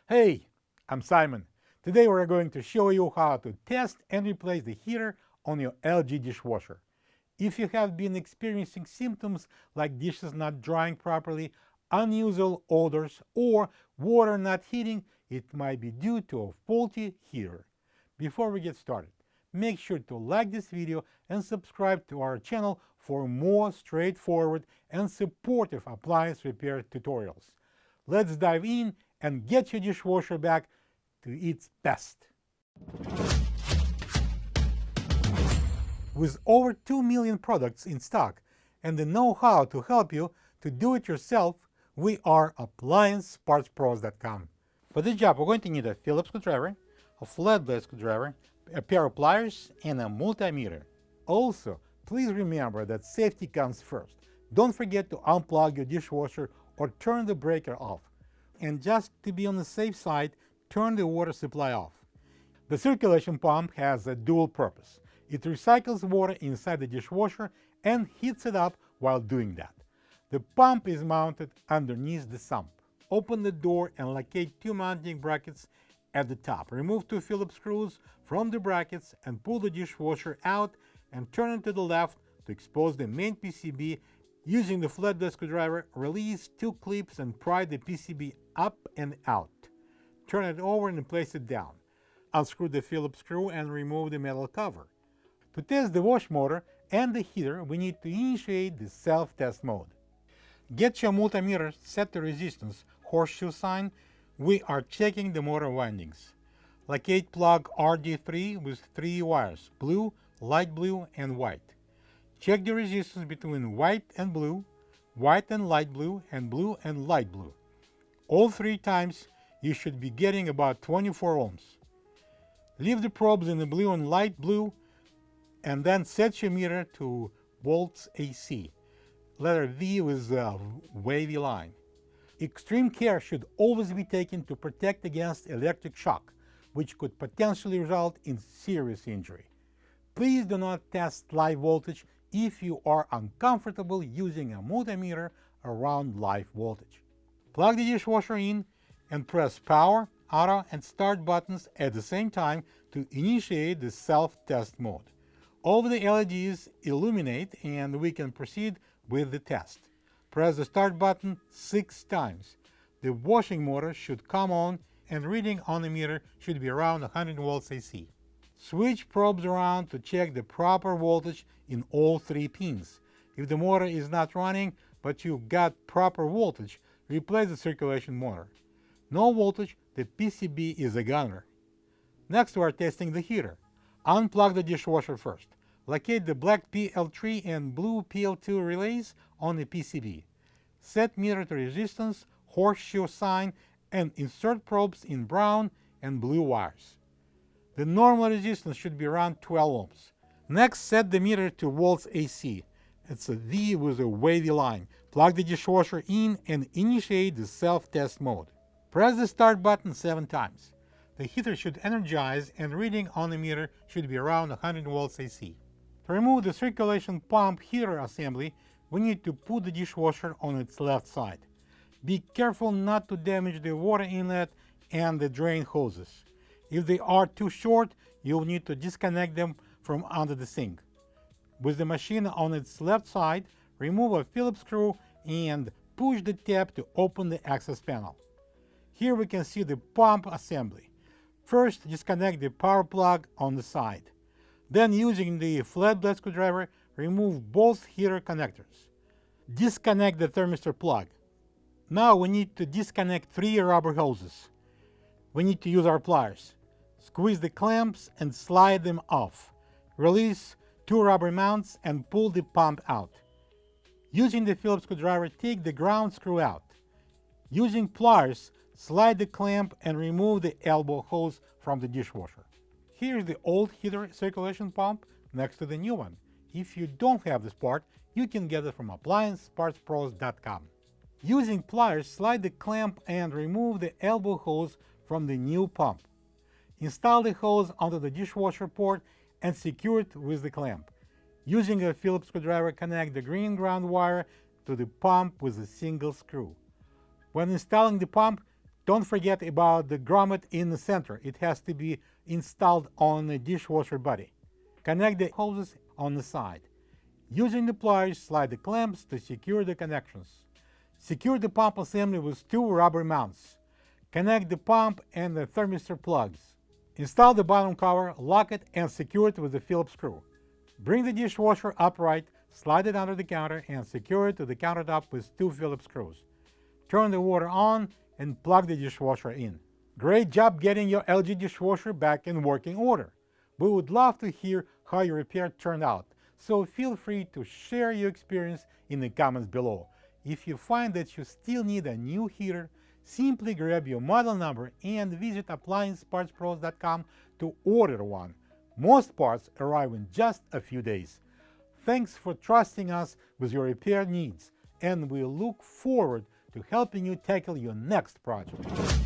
Hey, I'm Simon. Today we're going to show you how to test and replace the heater on your LG dishwasher. If you have been experiencing symptoms like dishes not drying properly, unusual odors, or water not heating, it might be due to a faulty heater. Before we get started, make sure to like this video and subscribe to our channel for more straightforward and supportive appliance repair tutorials. Let's dive in and get your dishwasher back to its best. With over 2 million products in stock and the know-how to help you to do it yourself, we are AppliancePartsPros.com. For this job, we're going to need a Phillips screwdriver, a flat-blade screwdriver, a pair of pliers, and a multimeter. Also, please remember that safety comes first. Don't forget to unplug your dishwasher or turn the breaker off. And just to be on the safe side, turn the water supply off. The circulation pump has a dual purpose. It recycles water inside the dishwasher and heats it up while doing that. The pump is mounted underneath the sump. Open the door and locate two mounting brackets at the top. Remove two Phillips screws from the brackets and pull the dishwasher out and turn it to the left to expose the main PCB. Using the flathead screwdriver, release two clips and pry the PCB up and out. Turn it over and place it down. Unscrew the Phillips screw and remove the metal cover. To test the wash motor and the heater, we need to initiate the self-test mode. Get your multimeter set to resistance horseshoe sign. We are checking the motor windings. Locate plug RD3 with 3 wires, blue, light blue, and white. Check the resistance between white and light blue, and blue and light blue. All 3 times you should be getting about 24 ohms. Leave the probes in the blue and light blue and then set your meter to volts AC. Letter V with a wavy line. Extreme care should always be taken to protect against electric shock, which could potentially result in serious injury. Please do not test live voltage if you are uncomfortable using a multimeter around live voltage. Plug the dishwasher in and press power, auto, and start buttons at the same time to initiate the self-test mode. All of the LEDs illuminate and we can proceed with the test. Press the start button 6 times. The washing motor should come on and reading on the meter should be around 100 volts AC. Switch probes around to check the proper voltage in all 3 pins. If the motor is not running but you got proper voltage, replace the circulation motor. No voltage, the PCB is a goner. Next we are testing the heater. Unplug the dishwasher first. Locate the black PL3 and blue PL2 relays on the PCB. Set meter to resistance, horseshoe sign, and insert probes in brown and blue wires. The normal resistance should be around 12 ohms. Next, set the meter to volts AC. It's a V with a wavy line. Plug the dishwasher in and initiate the self-test mode. Press the start button 7 times. The heater should energize and reading on the meter should be around 100 volts AC. To remove the circulation pump heater assembly, we need to put the dishwasher on its left side. Be careful not to damage the water inlet and the drain hoses. If they are too short, you'll need to disconnect them from under the sink. With the machine on its left side, remove a Phillips screw and push the tab to open the access panel. Here we can see the pump assembly. First, disconnect the power plug on the side. Then, using the flat-blade screwdriver, remove both heater connectors. Disconnect the thermistor plug. Now we need to disconnect 3 rubber hoses. We need to use our pliers. Squeeze the clamps and slide them off. Release 2 rubber mounts and pull the pump out. Using the Phillips screwdriver, take the ground screw out. Using pliers, slide the clamp and remove the elbow hose from the dishwasher. Here's the old heater circulation pump next to the new one. If you don't have this part, you can get it from AppliancePartsPros.com. Using pliers, slide the clamp and remove the elbow hose from the new pump. Install the hose onto the dishwasher port and secure it with the clamp. Using a Phillips screwdriver, connect the green ground wire to the pump with a single screw. When installing the pump, Don't forget about the grommet in the center. It has to be installed on the dishwasher body. Connect the hoses on the side. Using the pliers, slide the clamps to secure the connections. Secure the pump assembly with 2 rubber mounts. Connect the pump and the thermistor plugs. Install the bottom cover, lock it, and secure it with the Phillips screw. Bring the dishwasher upright, slide it under the counter, and secure it to the countertop with 2 Phillips screws. Turn the water on and plug the dishwasher in. Great job getting your LG dishwasher back in working order. We would love to hear how your repair turned out, so feel free to share your experience in the comments below. If you find that you still need a new heater, simply grab your model number and visit appliancepartspros.com to order one. Most parts arrive in just a few days. Thanks for trusting us with your repair needs, and we look forward to helping you tackle your next project.